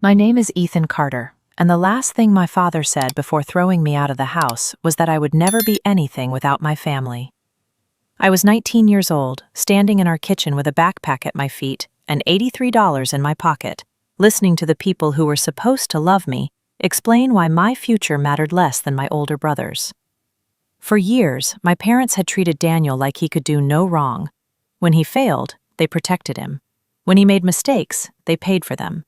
My name is Ethan Carter, and the last thing my father said before throwing me out of the house was that I would never be anything without my family. I was 19 years old, standing in our kitchen with a backpack at my feet and $83 in my pocket, listening to the people who were supposed to love me explain why my future mattered less than my older brother's. For years, my parents had treated Daniel like he could do no wrong. When he failed, they protected him. When he made mistakes, they paid for them.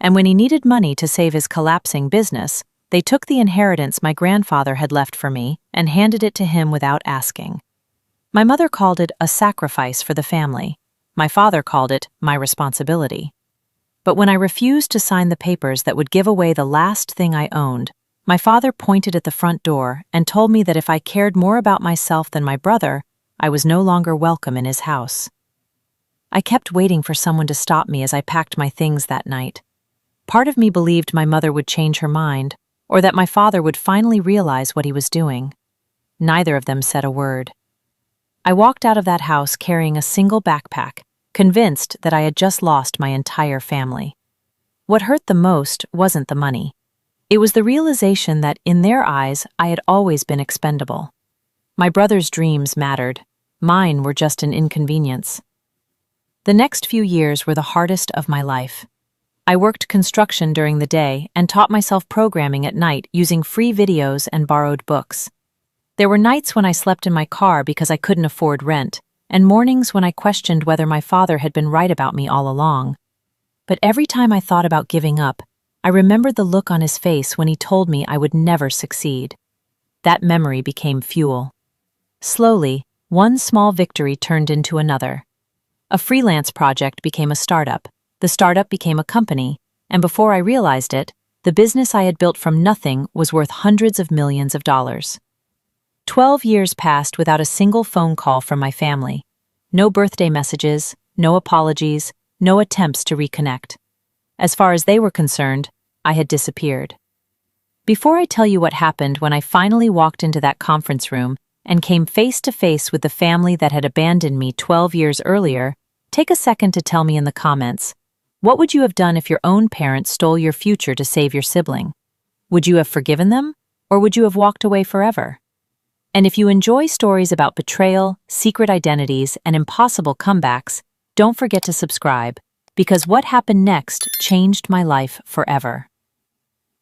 And when he needed money to save his collapsing business, they took the inheritance my grandfather had left for me and handed it to him without asking. My mother called it a sacrifice for the family. My father called it my responsibility. But when I refused to sign the papers that would give away the last thing I owned, my father pointed at the front door and told me that if I cared more about myself than my brother, I was no longer welcome in his house. I kept waiting for someone to stop me as I packed my things that night. Part of me believed my mother would change her mind, or that my father would finally realize what he was doing. Neither of them said a word. I walked out of that house carrying a single backpack, convinced that I had just lost my entire family. What hurt the most wasn't the money. It was the realization that, in their eyes, I had always been expendable. My brother's dreams mattered. Mine were just an inconvenience. The next few years were the hardest of my life. I worked construction during the day and taught myself programming at night using free videos and borrowed books. There were nights when I slept in my car because I couldn't afford rent, and mornings when I questioned whether my father had been right about me all along. But every time I thought about giving up, I remembered the look on his face when he told me I would never succeed. That memory became fuel. Slowly, one small victory turned into another. A freelance project became a startup. The startup became a company, and before I realized it, the business I had built from nothing was worth hundreds of millions of dollars. 12 years passed without a single phone call from my family. No birthday messages, no apologies, no attempts to reconnect. As far as they were concerned, I had disappeared. Before I tell you what happened when I finally walked into that conference room and came face to face with the family that had abandoned me 12 years earlier, take a second to tell me in the comments, what would you have done if your own parents stole your future to save your sibling? Would you have forgiven them, or would you have walked away forever? And if you enjoy stories about betrayal, secret identities, and impossible comebacks, don't forget to subscribe, because what happened next changed my life forever.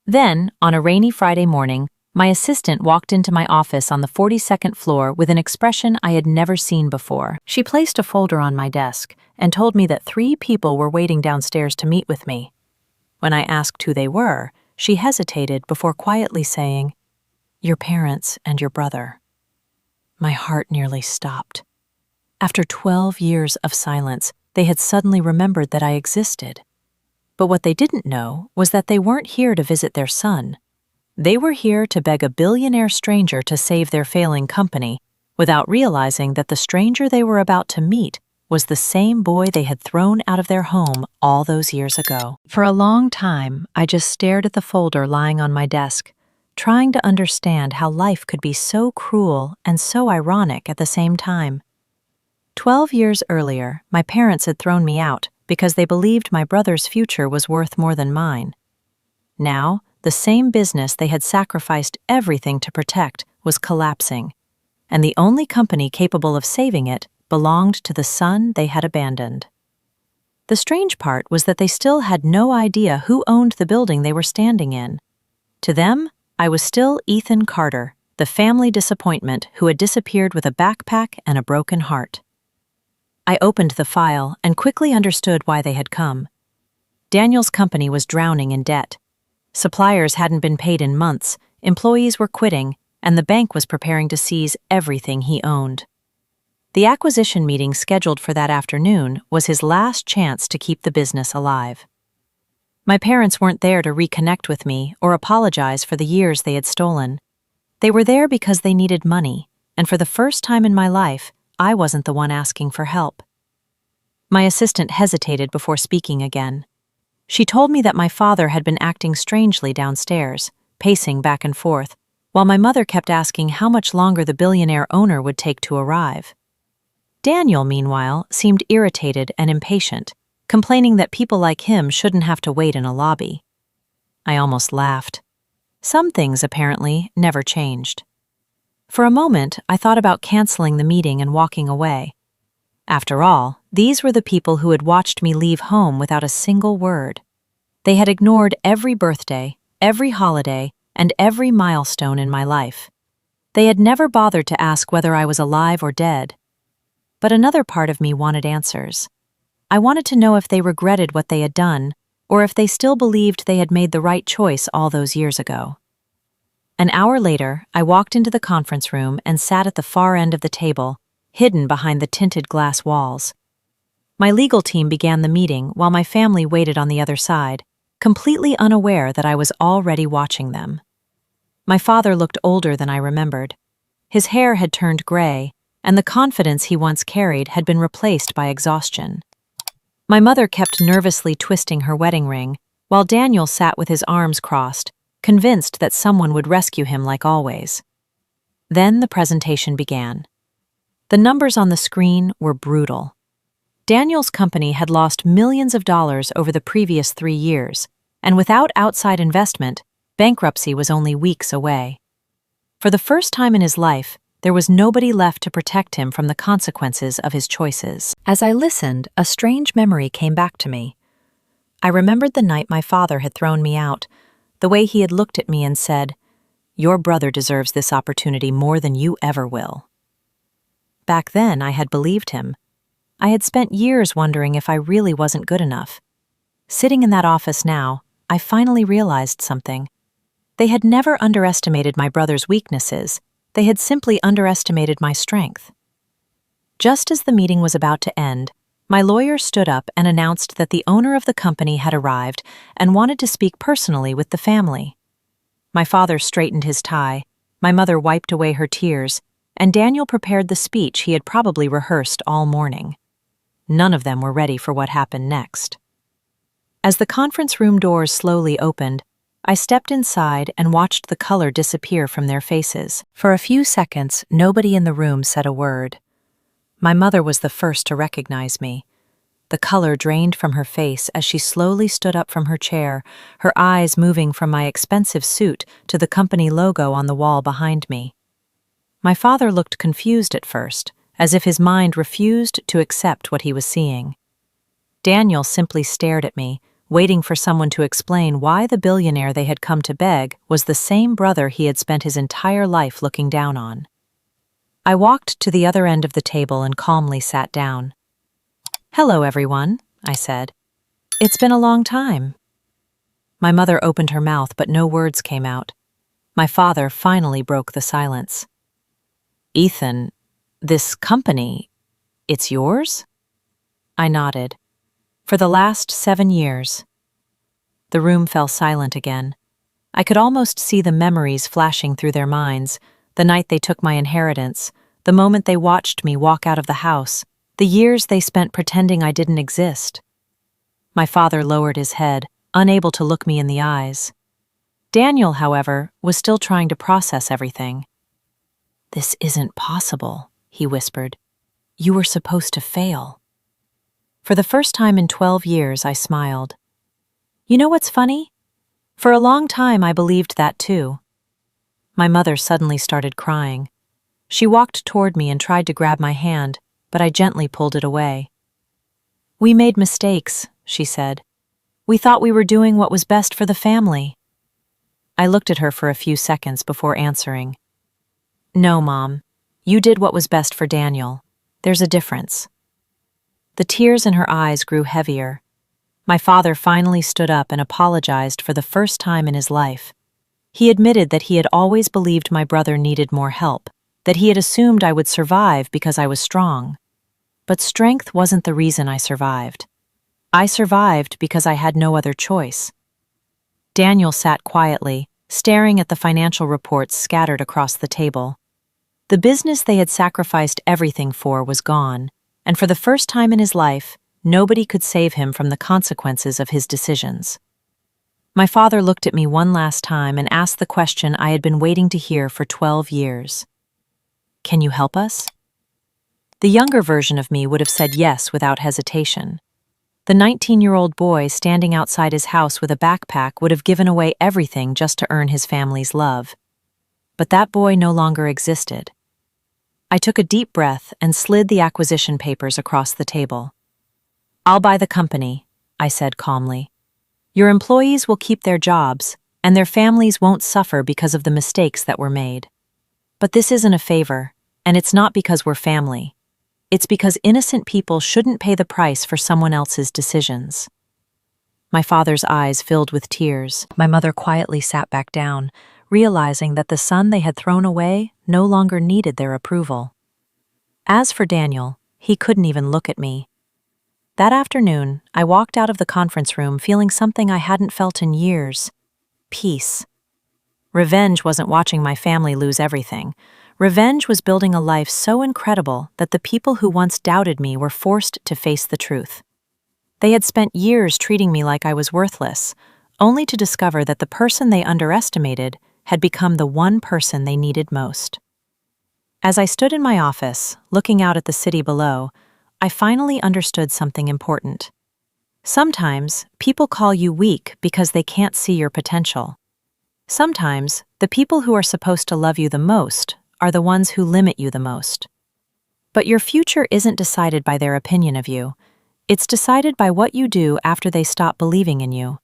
Then, on a rainy Friday morning, my assistant walked into my office on the 42nd floor with an expression I had never seen before. She placed a folder on my desk and told me that 3 people were waiting downstairs to meet with me. When I asked who they were, she hesitated before quietly saying, "Your parents and your brother." My heart nearly stopped. After 12 years of silence, they had suddenly remembered that I existed. But what they didn't know was that they weren't here to visit their son. They were here to beg a billionaire stranger to save their failing company, without realizing that the stranger they were about to meet was the same boy they had thrown out of their home all those years ago. For a long time, I just stared at the folder lying on my desk, trying to understand how life could be so cruel and so ironic at the same time. 12 years earlier, my parents had thrown me out because they believed my brother's future was worth more than mine. Now, the same business they had sacrificed everything to protect was collapsing, and the only company capable of saving it belonged to the son they had abandoned. The strange part was that they still had no idea who owned the building they were standing in. To them, I was still Ethan Carter, the family disappointment who had disappeared with a backpack and a broken heart. I opened the file and quickly understood why they had come. Daniel's company was drowning in debt. Suppliers hadn't been paid in months, employees were quitting, and the bank was preparing to seize everything he owned. The acquisition meeting scheduled for that afternoon was his last chance to keep the business alive. My parents weren't there to reconnect with me or apologize for the years they had stolen. They were there because they needed money, and for the first time in my life, I wasn't the one asking for help. My assistant hesitated before speaking again. She told me that my father had been acting strangely downstairs, pacing back and forth, while my mother kept asking how much longer the billionaire owner would take to arrive. Daniel, meanwhile, seemed irritated and impatient, complaining that people like him shouldn't have to wait in a lobby. I almost laughed. Some things, apparently, never changed. For a moment, I thought about canceling the meeting and walking away. After all, these were the people who had watched me leave home without a single word. They had ignored every birthday, every holiday, and every milestone in my life. They had never bothered to ask whether I was alive or dead. But another part of me wanted answers. I wanted to know if they regretted what they had done, or if they still believed they had made the right choice all those years ago. An hour later, I walked into the conference room and sat at the far end of the table, hidden behind the tinted glass walls. My legal team began the meeting while my family waited on the other side, completely unaware that I was already watching them. My father looked older than I remembered. His hair had turned gray, and the confidence he once carried had been replaced by exhaustion. My mother kept nervously twisting her wedding ring, while Daniel sat with his arms crossed, convinced that someone would rescue him like always. Then the presentation began. The numbers on the screen were brutal. Daniel's company had lost millions of dollars over the previous 3 years, and without outside investment, bankruptcy was only weeks away. For the first time in his life, there was nobody left to protect him from the consequences of his choices. As I listened, a strange memory came back to me. I remembered the night my father had thrown me out, the way he had looked at me and said, "Your brother deserves this opportunity more than you ever will." Back then, I had believed him. I had spent years wondering if I really wasn't good enough. Sitting in that office now, I finally realized something. They had never underestimated my brother's weaknesses. They had simply underestimated my strength. Just as the meeting was about to end, my lawyer stood up and announced that the owner of the company had arrived and wanted to speak personally with the family. My father straightened his tie, my mother wiped away her tears, and Daniel prepared the speech he had probably rehearsed all morning. None of them were ready for what happened next. As the conference room doors slowly opened, I stepped inside and watched the color disappear from their faces. For a few seconds, nobody in the room said a word. My mother was the first to recognize me. The color drained from her face as she slowly stood up from her chair, her eyes moving from my expensive suit to the company logo on the wall behind me. My father looked confused at first, as if his mind refused to accept what he was seeing. Daniel simply stared at me, waiting for someone to explain why the billionaire they had come to beg was the same brother he had spent his entire life looking down on. I walked to the other end of the table and calmly sat down. "Hello, everyone," I said. "It's been a long time." My mother opened her mouth, but no words came out. My father finally broke the silence. "Ethan, this company, it's yours?" I nodded. "For the last 7 years." The room fell silent again. I could almost see the memories flashing through their minds, the night they took my inheritance, the moment they watched me walk out of the house, the years they spent pretending I didn't exist. My father lowered his head, unable to look me in the eyes. Daniel, however, was still trying to process everything. "This isn't possible," he whispered. "You were supposed to fail." For the first time in 12 years, I smiled. You know what's funny? For a long time, I believed that too. My mother suddenly started crying. She walked toward me and tried to grab my hand, but I gently pulled it away. "We made mistakes," she said. "We thought we were doing what was best for the family." I looked at her for a few seconds before answering. "No, Mom. You did what was best for Daniel. There's a difference." The tears in her eyes grew heavier. My father finally stood up and apologized for the first time in his life. He admitted that he had always believed my brother needed more help, that he had assumed I would survive because I was strong. But strength wasn't the reason I survived. I survived because I had no other choice. Daniel sat quietly, staring at the financial reports scattered across the table. The business they had sacrificed everything for was gone, and for the first time in his life, nobody could save him from the consequences of his decisions. My father looked at me one last time and asked the question I had been waiting to hear for 12 years. "Can you help us?" The younger version of me would have said yes without hesitation. The 19-year-old boy standing outside his house with a backpack would have given away everything just to earn his family's love. But that boy no longer existed. I took a deep breath and slid the acquisition papers across the table. "I'll buy the company," I said calmly. "Your employees will keep their jobs, and their families won't suffer because of the mistakes that were made. But this isn't a favor, and it's not because we're family. It's because innocent people shouldn't pay the price for someone else's decisions." My father's eyes filled with tears. My mother quietly sat back down, realizing that the son they had thrown away no longer needed their approval. As for Daniel, he couldn't even look at me. That afternoon, I walked out of the conference room feeling something I hadn't felt in years: peace. Revenge wasn't watching my family lose everything. Revenge was building a life so incredible that the people who once doubted me were forced to face the truth. They had spent years treating me like I was worthless, only to discover that the person they underestimated had become the one person they needed most. As I stood in my office, looking out at the city below, I finally understood something important. Sometimes, people call you weak because they can't see your potential. Sometimes, the people who are supposed to love you the most are the ones who limit you the most. But your future isn't decided by their opinion of you. It's decided by what you do after they stop believing in you.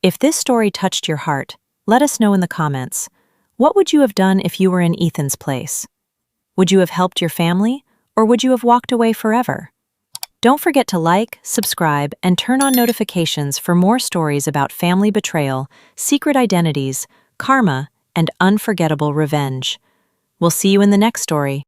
If this story touched your heart, let us know in the comments. What would you have done if you were in Ethan's place? Would you have helped your family, or would you have walked away forever? Don't forget to like, subscribe, and turn on notifications for more stories about family betrayal, secret identities, karma, and unforgettable revenge. We'll see you in the next story.